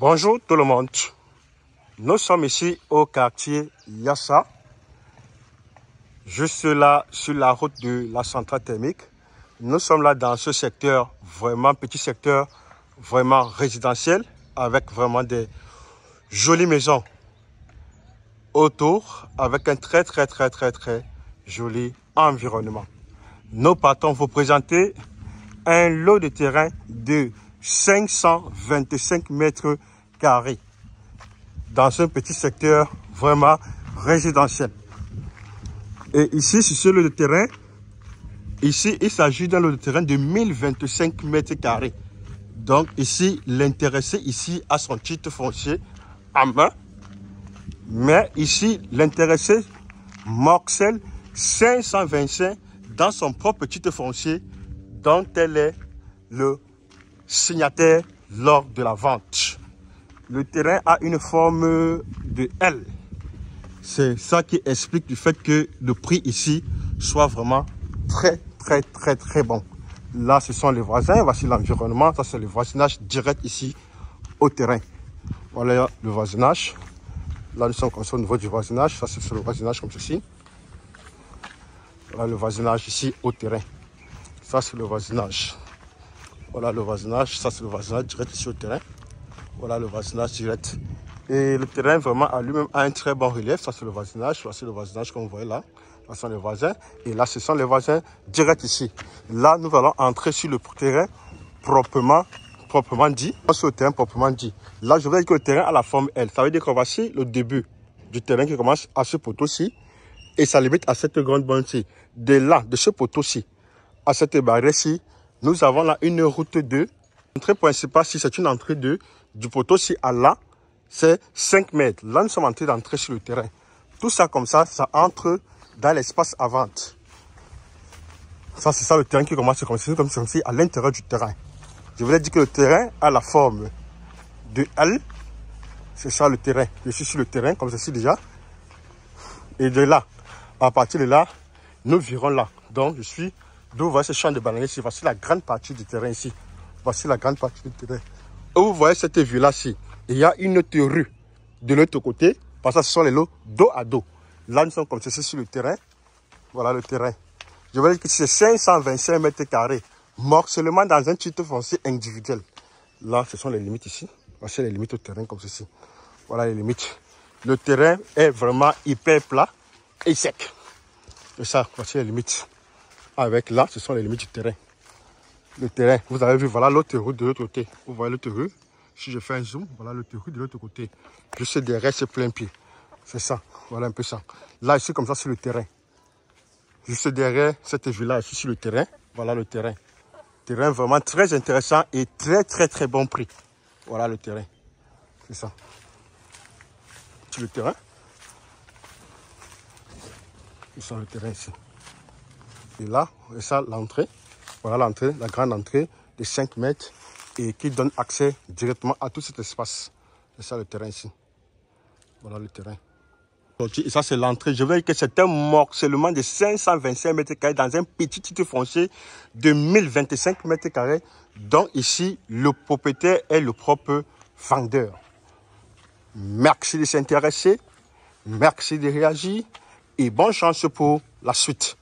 Bonjour tout le monde. Nous sommes ici au quartier Yassa, juste là sur la route de la centrale thermique. Nous sommes là dans ce secteur, vraiment petit secteur, vraiment résidentiel, avec vraiment des jolies maisons autour, avec un très joli environnement. Nous partons vous présenter un lot de terrain de 525 mètres carrés dans un petit secteur vraiment résidentiel. Et ici, sur ce lot de terrain, ici, il s'agit d'un lot de terrain de 1025 mètres carrés. Donc ici, l'intéressé ici a son titre foncier en main. Mais ici, l'intéressé morcelle 525 dans son propre titre foncier dont elle est le signataire lors de la vente. Le terrain a une forme de L. C'est ça qui explique le fait que le prix ici soit vraiment très bon. Là, ce sont les voisins. Voici l'environnement. Ça, c'est le voisinage direct ici au terrain. Voilà le voisinage. Là, nous sommes comme ça au niveau du voisinage. Ça, c'est le voisinage comme ceci. Voilà le voisinage ici au terrain. Ça, c'est le voisinage. Voilà le voisinage. Ça, c'est le voisinage direct ici au terrain. Voilà le voisinage direct. Et le terrain vraiment à lui-même a un très bon relief. Ça, c'est le voisinage. Voici le voisinage comme vous voyez là. Ce sont les voisins. Et là, ce sont les voisins directs ici. Là, nous allons entrer sur le terrain proprement dit. Sur le terrain proprement dit. Là, je veux dire que le terrain a la forme L. Ça veut dire qu'on va ici le début du terrain qui commence à ce poteau-ci. Et ça limite à cette grande bande-ci. De là, de ce poteau-ci, à cette barrière-ci, nous avons là une route 2. L'entrée principale, si c'est une entrée 2, du poteau-ci à là, c'est 5 mètres. Là, nous sommes en train d'entrer sur le terrain. Tout ça comme ça entre dans l'espace à vente. Ça, c'est ça le terrain qui commence comme ceci à l'intérieur du terrain. Je voulais dire que le terrain a la forme de L. C'est ça le terrain. Je suis sur le terrain comme ceci déjà. Et de là, à partir de là, nous virons là. Donc, je suis d'où vous voyez ce champ de bananiers ici. Voici la grande partie du terrain ici. Voici la grande partie du terrain. Et vous voyez cette vue-là-ci. Il y a une autre rue de l'autre côté. Parce que ce sont les lots dos à dos. Là, nous sommes comme ceci sur le terrain. Voilà le terrain. Je veux dire que c'est 525 mètres carrés. Morcellement dans un titre foncier individuel. Là, ce sont les limites ici. Voici les limites au terrain comme ceci. Voilà les limites. Le terrain est vraiment hyper plat et sec. Et ça, voici les limites. Avec là, ce sont les limites du terrain. Le terrain, vous avez vu, voilà l'autre rue de l'autre côté. Vous voyez l'autre rue. Si je fais un zoom, voilà l'autre rue de l'autre côté. Juste derrière, c'est plein pied. C'est ça, voilà un peu ça. Là, ici, comme ça, c'est le terrain. Juste derrière cette vue-là, ici, sur le terrain. Voilà le terrain. Terrain vraiment très intéressant et très bon prix. Voilà le terrain. C'est ça. Sur le terrain. C'est ça le terrain ici. Et là, et ça, l'entrée. Voilà l'entrée, la grande entrée de 5 mètres et qui donne accès directement à tout cet espace. C'est ça le terrain ici. Voilà le terrain. Et ça, c'est l'entrée. Je veux dire que c'est un morcellement de 525 mètres carrés dans un petit titre foncier de 1025 mètres carrés. Donc ici, le propriétaire est le propre vendeur. Merci de s'intéresser. Merci de réagir. Et bonne chance pour la suite.